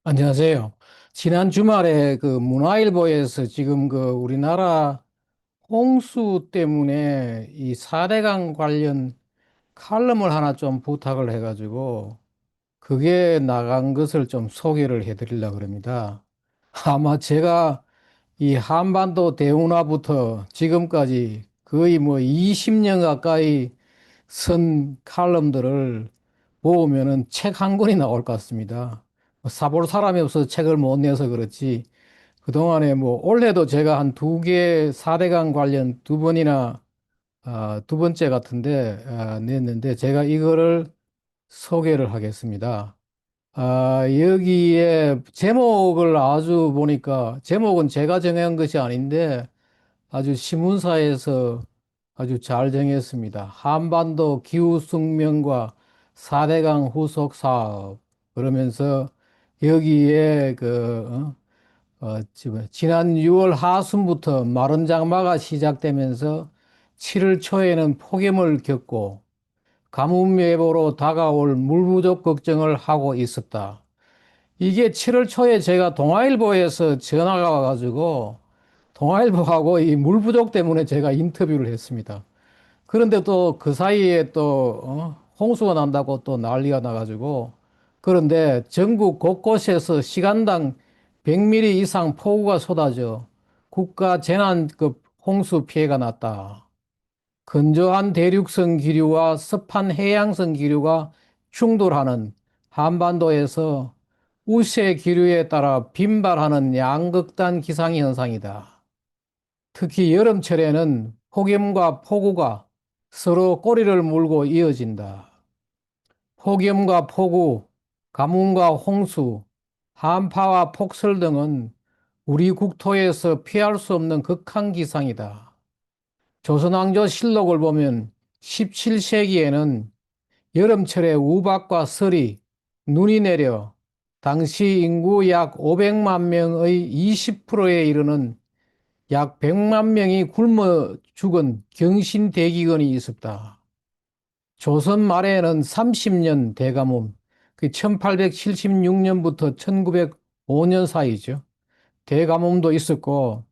안녕하세요. 지난 주말에 그 문화일보에서 지금 그 우리나라 홍수 때문에 이 4대강 관련 칼럼을 하나 좀 부탁을 해가지고 그게 나간 것을 좀 소개를 해드리려고 합니다. 아마 제가 이 한반도 대운하부터 지금까지 거의 뭐 20년 가까이 쓴 칼럼들을 모으면은 책 한 권이 나올 것 같습니다. 뭐 사볼 사람이 없어서 책을 못 내서 그렇지. 그동안에 뭐 올해도 제가 한 두 개, 4대강 관련 두 번이나 두 번째 같은데 냈는데 제가 이거를 소개를 하겠습니다. 여기에 제목을 아주 보니까 제목은 제가 정한 것이 아닌데 아주 신문사에서 아주 잘 정했습니다. 한반도 기후 숙명과 4대강 후속 사업. 그러면서 여기에 지난 6월 하순부터 마른 장마가 시작되면서 7월 초에는 폭염을 겪고 가뭄 예보로 다가올 물 부족 걱정을 하고 있었다. 이게 7월 초에 제가 동아일보에서 전화가 와가지고 동아일보하고 이 물 부족 때문에 제가 인터뷰를 했습니다. 그런데 또 그 사이에 또 홍수가 난다고 또 난리가 나가지고 그런데 전국 곳곳에서 시간당 100mm 이상 폭우가 쏟아져 국가 재난급 홍수 피해가 났다. 건조한 대륙성 기류와 습한 해양성 기류가 충돌하는 한반도에서 우세 기류에 따라 빈발하는 양극단 기상 현상이다. 특히 여름철에는 폭염과 폭우가 서로 꼬리를 물고 이어진다. 폭염과 폭우, 가뭄과 홍수, 한파와 폭설 등은 우리 국토에서 피할 수 없는 극한 기상이다. 조선왕조 실록을 보면 17세기에는 여름철에 우박과 설이, 눈이 내려 당시 인구 약 500만 명의 20%에 이르는 약 100만 명이 굶어 죽은 경신대기근이 있었다. 조선 말에는 30년 대가뭄, 그 1876년부터 1905년 사이죠. 대가뭄도 있었고,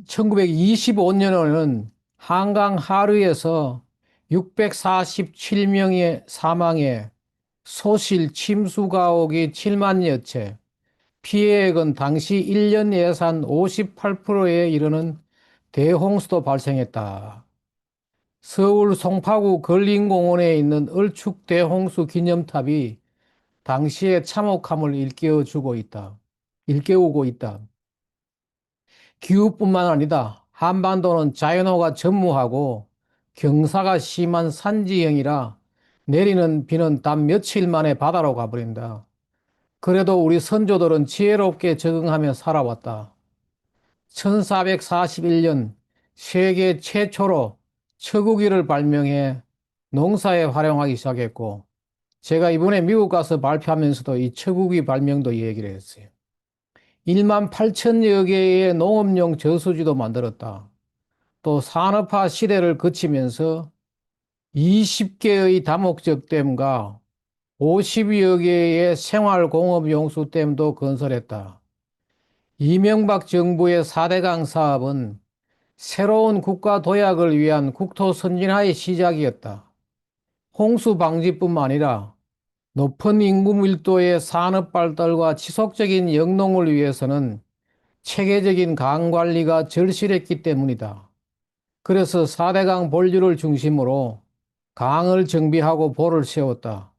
1925년에는 한강 하류에서 647명의 사망에 소실 침수 가옥이 7만여 채, 피해액은 당시 1년 예산 58%에 이르는 대홍수도 발생했다. 서울 송파구 걸린공원에 있는 을축 대홍수 기념탑이 당시의 참혹함을 일깨우고 있다. 기후뿐만 아니다. 한반도는 자연호가 전무하고 경사가 심한 산지형이라 내리는 비는 단 며칠 만에 바다로 가버린다. 그래도 우리 선조들은 지혜롭게 적응하며 살아왔다. 1441년 세계 최초로 척우기를 발명해 농사에 활용하기 시작했고, 제가 이번에 미국 가서 발표하면서도 이 척우기 발명도 얘기를 했어요. 1만 8천여 개의 농업용 저수지도 만들었다. 또 산업화 시대를 거치면서 20개의 다목적 댐과 50여 개의 생활공업용수 댐도 건설했다. 이명박 정부의 4대강 사업은 새로운 국가 도약을 위한 국토 선진화의 시작이었다. 홍수 방지뿐만 아니라 높은 인구 밀도의 산업 발달과 지속적인 영농을 위해서는 체계적인 강 관리가 절실했기 때문이다. 그래서 4대강 본류를 중심으로 강을 정비하고 보를 세웠다.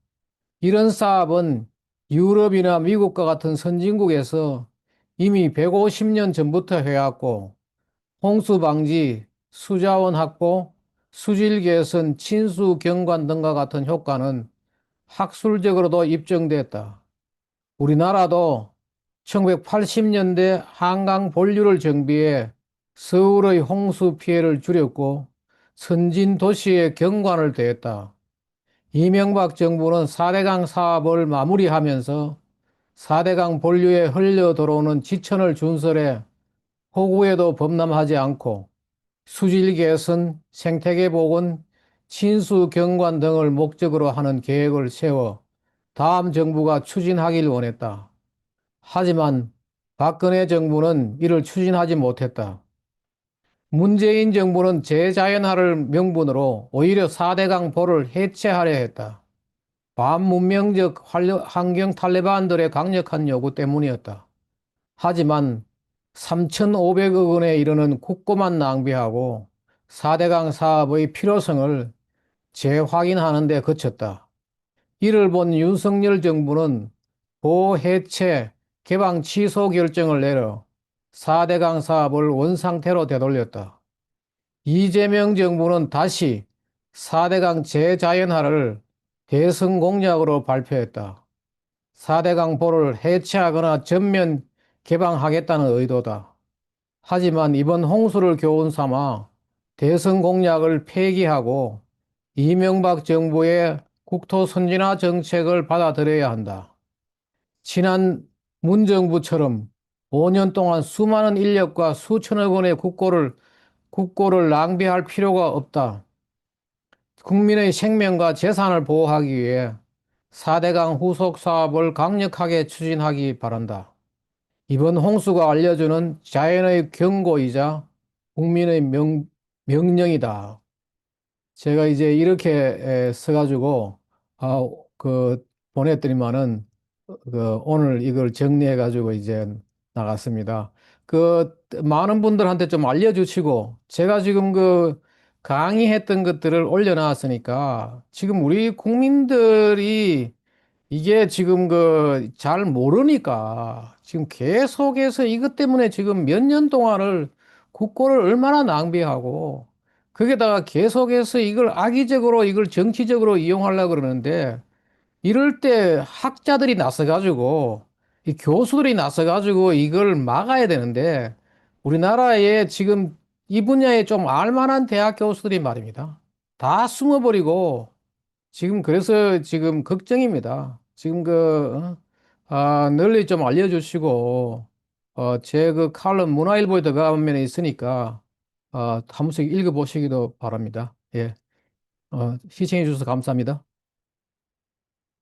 이런 사업은 유럽이나 미국과 같은 선진국에서 이미 150년 전부터 해왔고 홍수 방지, 수자원 확보, 수질 개선, 친수 경관 등과 같은 효과는 학술적으로도 입증됐다. 우리나라도 1980년대 한강 본류를 정비해 서울의 홍수 피해를 줄였고 선진 도시의 경관을 더했다. 이명박 정부는 4대강 사업을 마무리하면서 4대강 본류에 흘려 들어오는 지천을 준설해 폭우에도 범람하지 않고 수질 개선, 생태계 복원, 친수 경관 등을 목적으로 하는 계획을 세워 다음 정부가 추진하길 원했다. 하지만 박근혜 정부는 이를 추진하지 못했다. 문재인 정부는 재자연화를 명분으로 오히려 4대강 보를 해체하려 했다. 반문명적 환경 탈레반들의 강력한 요구 때문이었다. 하지만 3,500억 원에 이르는 국고만 낭비하고 4대강 사업의 필요성을 재확인하는 데 그쳤다. 이를 본 윤석열 정부는 보호 해체 개방 취소 결정을 내려 4대강 사업을 원상태로 되돌렸다. 이재명 정부는 다시 4대강 재자연화를 대선 공약으로 발표했다. 4대강 보를 해체하거나 전면 개방하겠다는 의도다. 하지만 이번 홍수를 교훈 삼아 대선 공약을 폐기하고 이명박 정부의 국토 선진화 정책을 받아들여야 한다. 지난 문정부처럼 5년 동안 수많은 인력과 수천억 원의 국고를 낭비할 필요가 없다. 국민의 생명과 재산을 보호하기 위해 4대강 후속 사업을 강력하게 추진하기 바란다. 이번 홍수가 알려주는 자연의 경고이자 국민의 명령이다. 제가 이제 이렇게 써가지고, 아, 그, 보냈더니만은, 오늘 이걸 정리해가지고 이제 나갔습니다. 많은 분들한테 좀 알려주시고, 제가 지금 강의했던 것들을 올려놨으니까, 지금 우리 국민들이 이게 지금 잘 모르니까 지금 계속해서 이것 때문에 지금 몇 년 동안을 국고를 얼마나 낭비하고 거기다가 계속해서 이걸 악의적으로 이걸 정치적으로 이용하려고 그러는데 이럴 때 학자들이 나서가지고 이 교수들이 나서가지고 이걸 막아야 되는데 우리나라에 지금 이 분야에 좀 알만한 대학 교수들이 말입니다. 다 숨어버리고 지금 그래서 지금 걱정입니다. 지금 널리 좀 알려주시고, 제 칼럼 문화일보에 들어가면 있으니까, 한 번씩 읽어보시기도 바랍니다. 예. 시청해 주셔서 감사합니다.